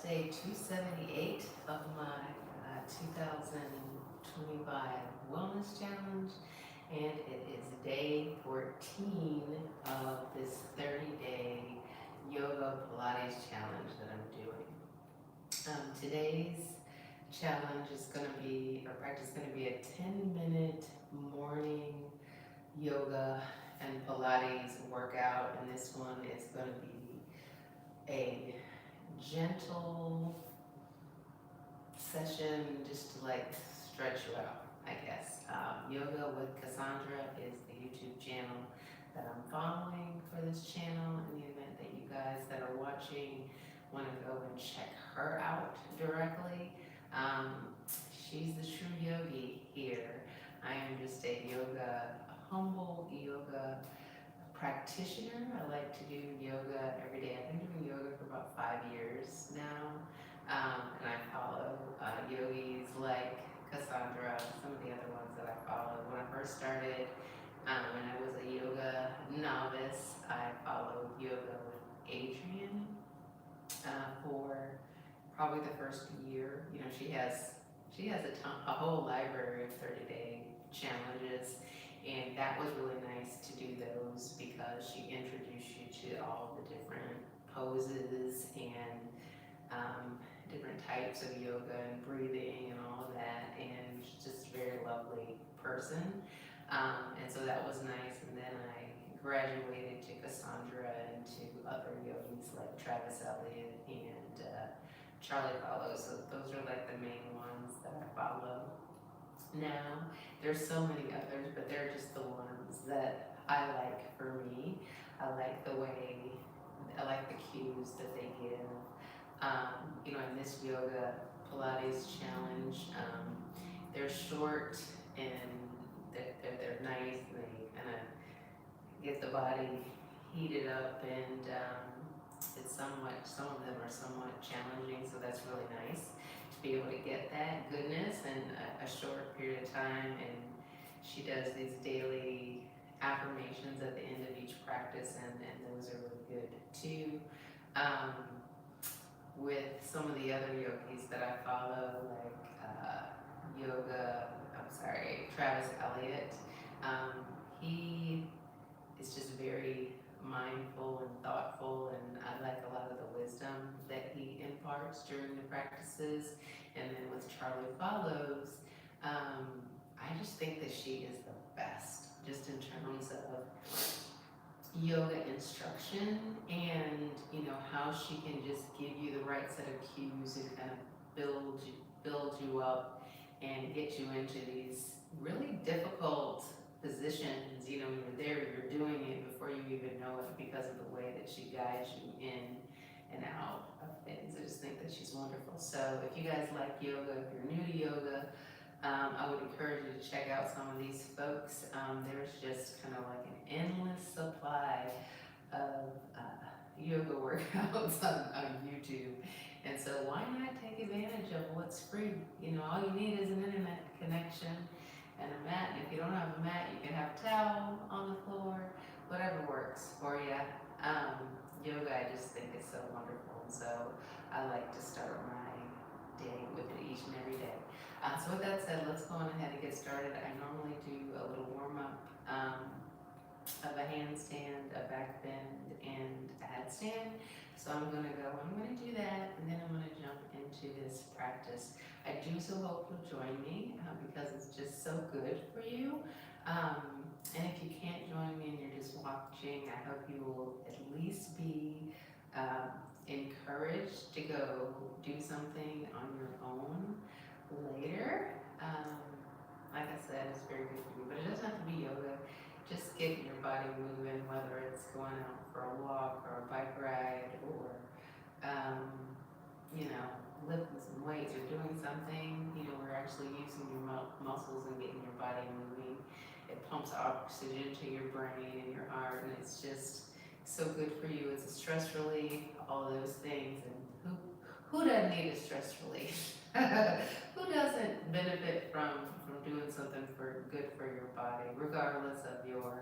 day 278 of my 2025 Wellness Challenge, and it is day 14 of this 30-day yoga Pilates challenge that I'm doing. Today's challenge is going to be, or practice is going to be a 10-minute morning yoga and Pilates workout, and this one is going to be a gentle session just to like stretch you out, I guess. Yoga with Cassandra is the YouTube channel that I'm following for this channel. In the event that you guys that are watching want to go and check her out directly, she's the true yogi here. I am just a humble yoga practitioner. I like to do yoga every day. I've been doing yoga for about 5 years now, and I follow yogis like Cassandra, some of the other ones that I followed. When I first started, when I was a yoga novice, I followed yoga with Adrienne for probably the first year. You know, she has a whole library of 30-day challenges, and that was really nice to do those because she introduced you to all the different poses and different types of yoga and breathing and all of that. And she's just a very lovely person. And so that was nice. And then I graduated to Cassandra and to other yogis like Travis Elliott and Charlie Follows. So those are like the main ones that I follow. Now, there's so many others, but they're just the ones that I like for me. I like I like the cues that they give. You know, in this yoga Pilates challenge, they're short and they're nice. And they kind of get the body heated up, and some of them are somewhat challenging, so that's really nice to be able to get that goodness in a short period of time. And she does these daily affirmations at the end of each practice, and those are really good too. With some of the other yogis that I follow, like Travis Elliott, he is just very mindful and thoughtful, and I like a lot of the wisdom that he imparts during the practices. And then with Charlie Follows, I just think that she is the best, just in terms of yoga instruction, and you know how she can just give you the right set of cues and kind of build you up and get you into these really difficult positions. You know, when you're there, you're doing it before you even know it because of the way that she guides you in and out of things. I just think that she's wonderful. So if you guys like yoga, if you're new to yoga, I would encourage you to check out some of these folks. There's just kind of like an endless supply of yoga workouts on YouTube. And so why not take advantage of what's free? You know, all you need is an internet connection and a mat. And if you don't have a mat, you can have a towel on the floor, whatever works for you. Yoga, I just think is so wonderful. And so I like to start my day with it each and every day. So with that said, let's go on ahead and get started. I normally do a little warm-up of a handstand, a back bend, and a headstand. So I'm going to do that, and then I'm going to jump into this practice. I do so hope you'll join me because it's just so good for you. And if you can't join me and you're just watching, I hope you will at least be encouraged to go do something on your own later. Like I said, it's very good for you, but it doesn't have to be yoga. Just get your body moving, whether it's going out for a walk or a bike ride, or you know, lifting some weights or doing something. You know, we're actually using your muscles and getting your body moving. It pumps oxygen to your brain and your heart, and it's just so good for you. It's a stress relief, all those things. And who doesn't need a stress relief? Who doesn't benefit from doing something good for your body, regardless of your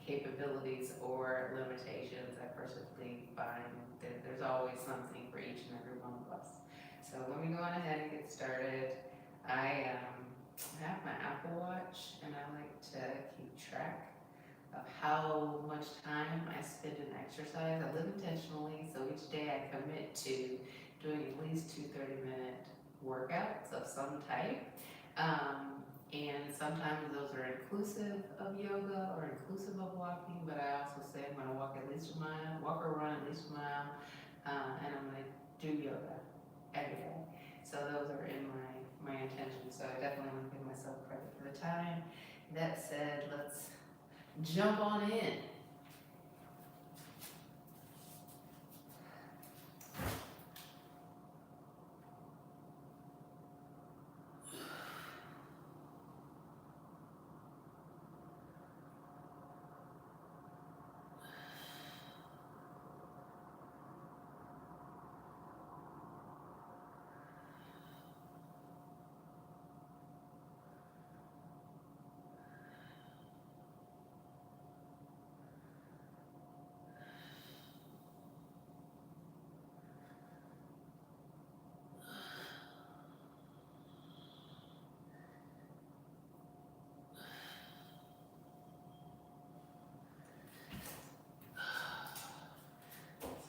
capabilities or limitations. I personally find that there's always something for each and every one of us. So let me go on ahead and get started. I have my Apple Watch, and I like to keep track of how much time I spend in exercise. I live intentionally, so each day I commit to doing at least two 30-minute workouts of some type. And sometimes those are inclusive of yoga or inclusive of walking, but I also say I'm gonna walk at least a mile, walk or run at least a mile, and I'm gonna do yoga every day. So those are in my intentions. So I definitely want to give myself credit for the time. That said, let's jump on in.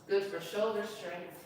Good for shoulder strength.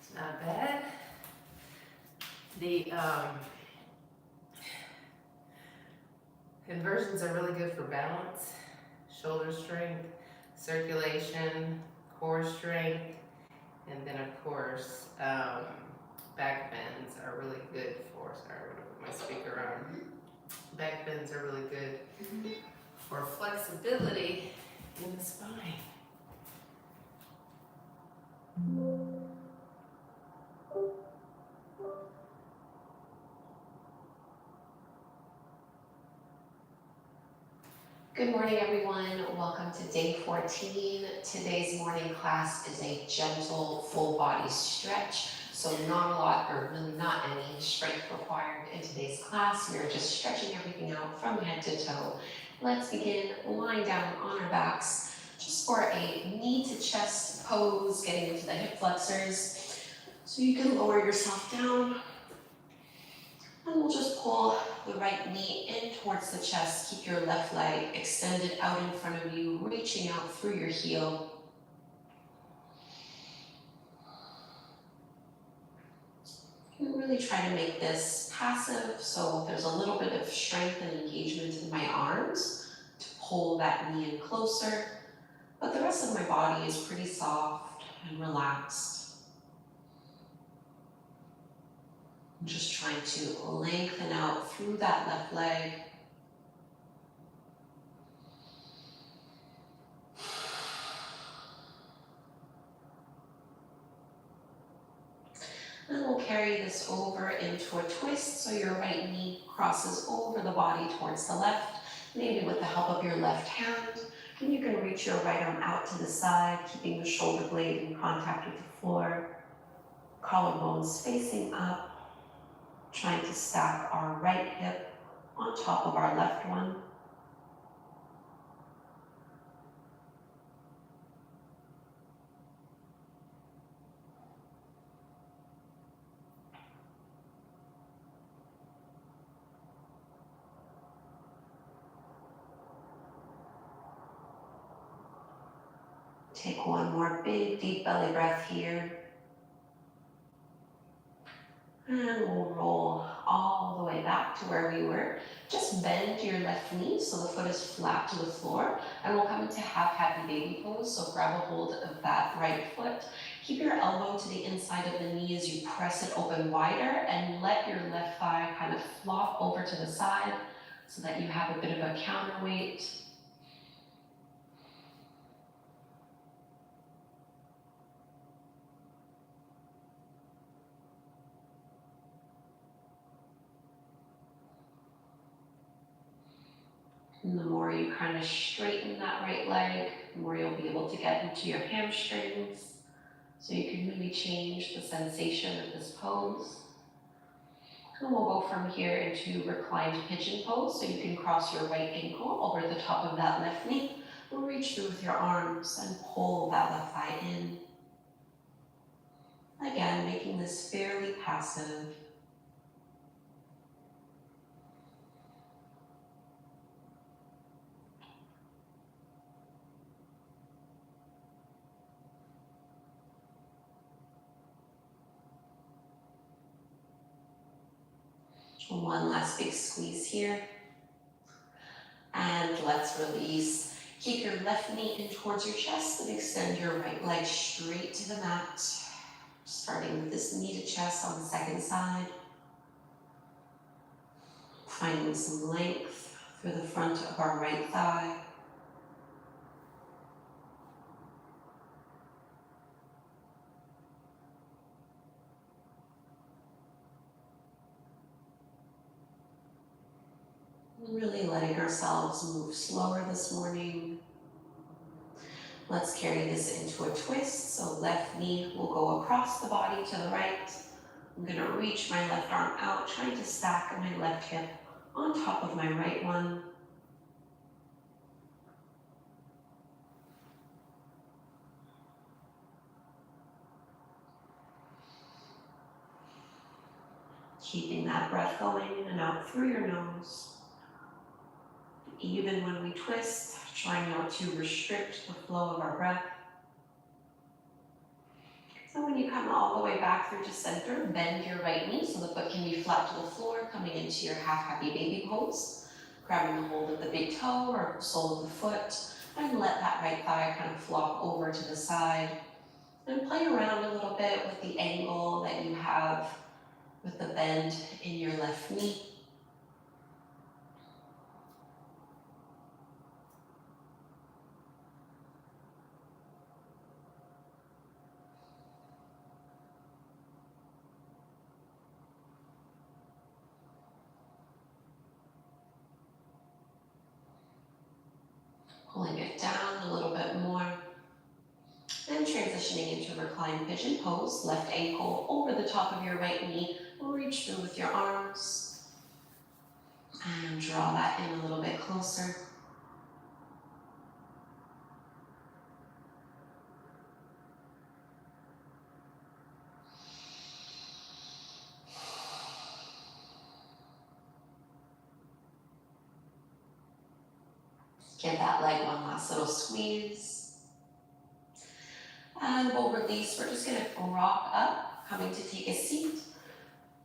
It's not bad. The inversions are really good for balance, shoulder strength, circulation, core strength, and then of course, back bends are really good for, sorry, I'm gonna put my speaker on. Back bends are really good for flexibility in the spine. Good morning, everyone. Welcome to day 14. Today's morning class is a gentle full body stretch. So not a lot, or really not any strength required in today's class. We are just stretching everything out from head to toe. Let's begin lying down on our backs just for a knee to chest pose, getting into the hip flexors. So you can lower yourself down. And we'll just pull the right knee in towards the chest. Keep your left leg extended out in front of you, reaching out through your heel. And really try to make this passive, so there's a little bit of strength and engagement in my arms to pull that knee in closer. But the rest of my body is pretty soft and relaxed. I'm just trying to lengthen out through that left leg. And we'll carry this over into a twist, so your right knee crosses over the body towards the left, maybe with the help of your left hand. And you can reach your right arm out to the side, keeping the shoulder blade in contact with the floor. Collarbones facing up, trying to stack our right hip on top of our left one. Take one more big, deep belly breath here. And we'll roll all the way back to where we were. Just bend your left knee so the foot is flat to the floor. And we'll come into half happy baby pose. So grab a hold of that right foot. Keep your elbow to the inside of the knee as you press it open wider, and let your left thigh kind of flop over to the side so that you have a bit of a counterweight. And the more you kind of straighten that right leg, the more you'll be able to get into your hamstrings. So you can really change the sensation of this pose. And we'll go from here into reclined pigeon pose. So you can cross your right ankle over the top of that left knee. We'll reach through with your arms and pull that left thigh in. Again, making this fairly passive. One last big squeeze here. And let's release. Keep your left knee in towards your chest and extend your right leg straight to the mat. Starting with this knee to chest on the second side. Finding some length through the front of our right thigh. Really letting ourselves move slower this morning. Let's carry this into a twist. So left knee will go across the body to the right. I'm going to reach my left arm out, trying to stack my left hip on top of my right one. Keeping that breath going in and out through your nose. Even when we twist, trying not to restrict the flow of our breath. So when you come all the way back through to center, bend your right knee so the foot can be flat to the floor, coming into your half happy baby pose. Grabbing a hold of the big toe or sole of the foot, and let that right thigh kind of flop over to the side. And play around a little bit with the angle that you have with the bend in your left knee. Pulling it down a little bit more. And transitioning into reclined pigeon pose, left ankle over the top of your right knee, reach through with your arms, and draw that in a little bit closer. Give that leg one last little squeeze. And we'll release. We're just gonna rock up, coming to take a seat.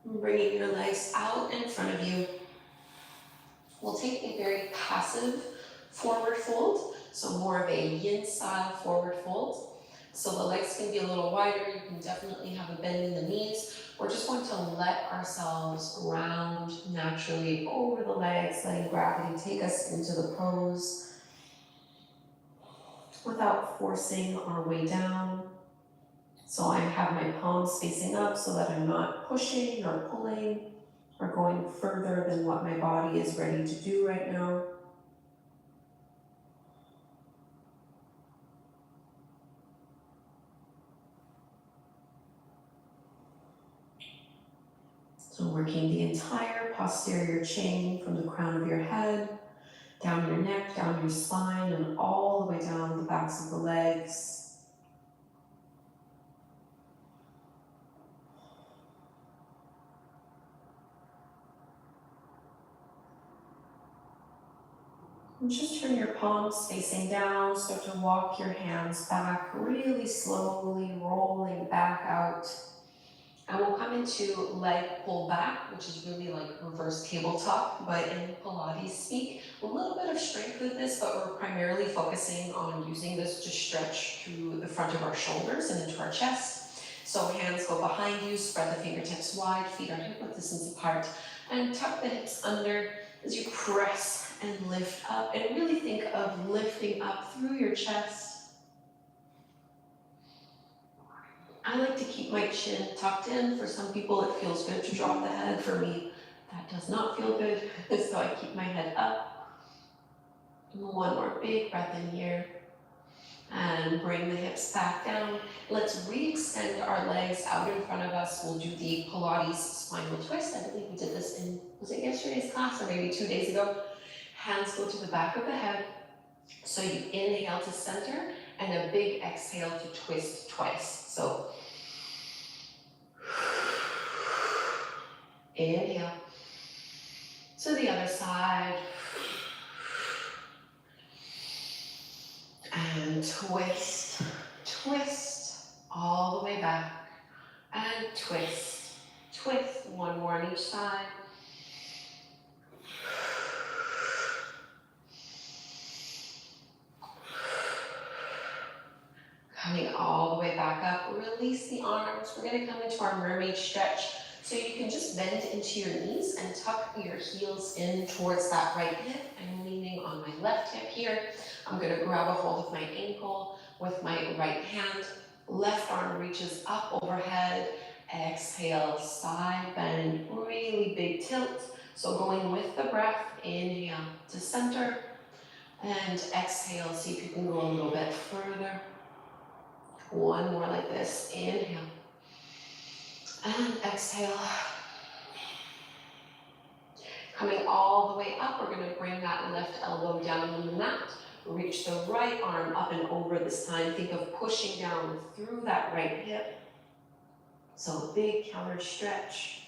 Bringing your legs out in front of you. We'll take a very passive forward fold, so more of a yin style forward fold. So the legs can be a little wider, you can definitely have a bend in the knees. We're just going to let ourselves round naturally over the legs, letting gravity take us into the pose without forcing our way down. So I have my palms facing up so that I'm not pushing or pulling or going further than what my body is ready to do right now. So working the entire posterior chain from the crown of your head, down your neck, down your spine, and all the way down the backs of the legs. And just turn your palms facing down, start to walk your hands back, really slowly rolling back out. And we'll come into leg pull back, which is really like reverse tabletop, but in Pilates speak. A little bit of strength with this, but we're primarily focusing on using this to stretch through the front of our shoulders and into our chest. So hands go behind you, spread the fingertips wide, feet are hip width distance apart, and tuck the hips under as you press and lift up. And really think of lifting up through your chest. I like to keep my chin tucked in. For some people, it feels good to drop the head. For me, that does not feel good, so I keep my head up. One more big breath in here. And bring the hips back down. Let's re-extend our legs out in front of us. We'll do the Pilates spinal twist. I believe we did this in, was it yesterday's class or maybe 2 days ago? Hands go to the back of the head. So you inhale to center and a big exhale to twist twice. So inhale to the other side and twist, twist all the way back and twist, twist. One more on each side. Coming all the way back up, release the arms. We're gonna come into our mermaid stretch. So you can just bend into your knees and tuck your heels in towards that right hip. I'm leaning on my left hip here. I'm gonna grab a hold of my ankle with my right hand. Left arm reaches up overhead. Exhale, side bend, really big tilt. So going with the breath, inhale to center and exhale. See if you can go a little bit further. One more like this, inhale, and exhale. Coming all the way up, we're gonna bring that left elbow down on the mat, reach the right arm up and over this time. Think of pushing down through that right hip. So big counter stretch.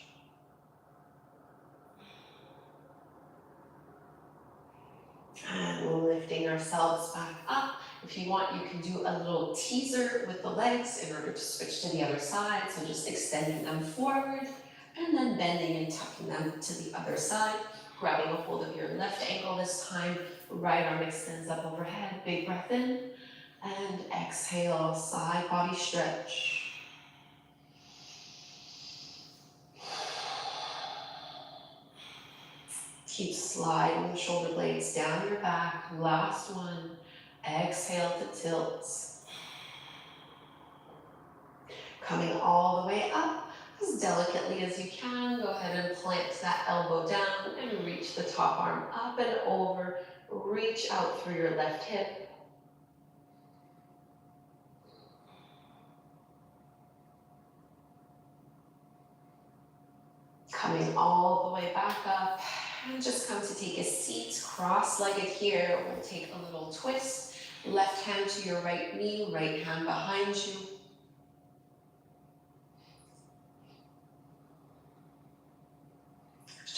And lifting ourselves back up. If you want, you can do a little teaser with the legs in order to switch to the other side. So just extending them forward and then bending and tucking them to the other side. Grabbing a hold of your left ankle this time. Right arm extends up overhead. Big breath in and exhale, side body stretch. Keep sliding the shoulder blades down your back. Last one. Exhale to tilt. Coming all the way up as delicately as you can. Go ahead and plant that elbow down and reach the top arm up and over. reach out through your left hip. Coming all the way back up, and just come to take a seat, cross-legged here. We'll take a little twist. Left hand to your right knee, right hand behind you.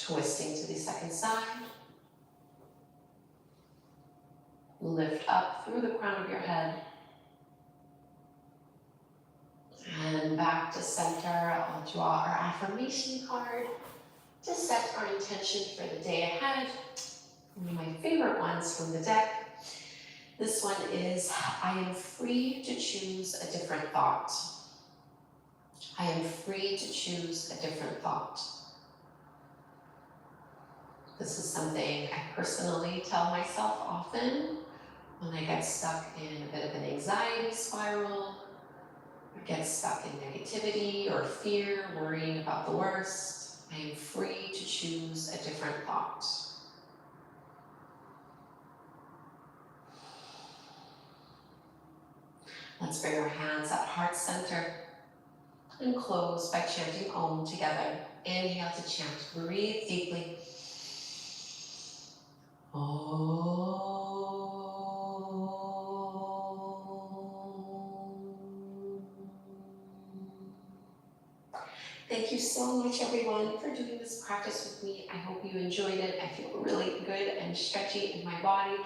Twisting to the second side. Lift up through the crown of your head. And back to center. I'll draw our affirmation card to set our intention for the day ahead. One of my favorite ones from the deck. This one is, I am free to choose a different thought. I am free to choose a different thought. This is something I personally tell myself often when I get stuck in a bit of an anxiety spiral, or get stuck in negativity or fear, worrying about the worst. I am free to choose a different thought. Let's bring our hands at heart center and close by chanting Om together. Inhale to chant. Breathe deeply. Om. Thank you so much, everyone, for doing this practice with me. I hope you enjoyed it. I feel really good and stretchy in my body.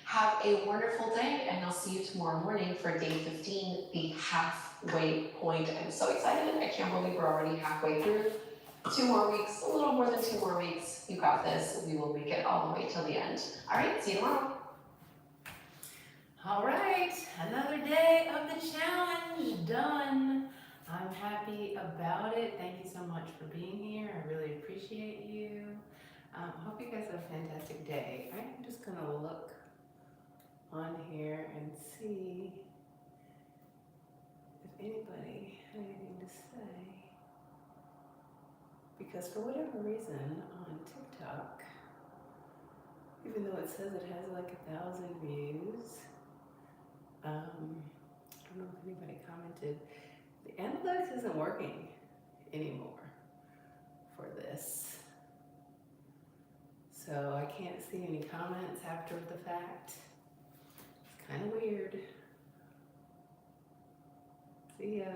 Have a wonderful day, and I'll see you tomorrow morning for day 15, the halfway point. I'm so excited. I can't believe we're already halfway through. 2 more weeks, a little more than 2 more weeks. You got this. We will make it all the way till the end. All right, see you tomorrow. All right, another day of the challenge done. I'm happy about it. Thank you so much for being here. I really appreciate you. Hope you guys have a fantastic day. I'm just gonna look on here and see if anybody had anything to say. Because for whatever reason on TikTok, even though it says it has like 1,000 views, I don't know if anybody commented. The analytics isn't working anymore for this. So I can't see any comments after the fact. It's kind of weird. See ya.